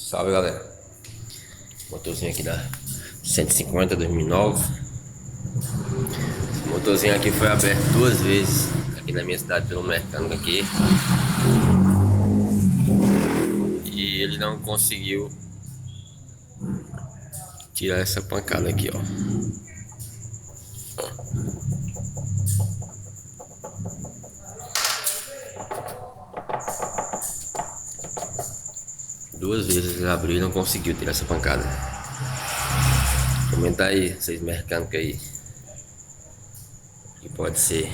Salve, galera. Motorzinho aqui da 150 2009. Esse motorzinho aqui foi aberto duas vezes aqui na minha cidade pelo mecânico aqui, e ele não conseguiu tirar essa pancada aqui, ó. Duas vezes ele abriu e não conseguiu tirar essa pancada. Comenta aí, vocês mecânicos aí, que pode ser.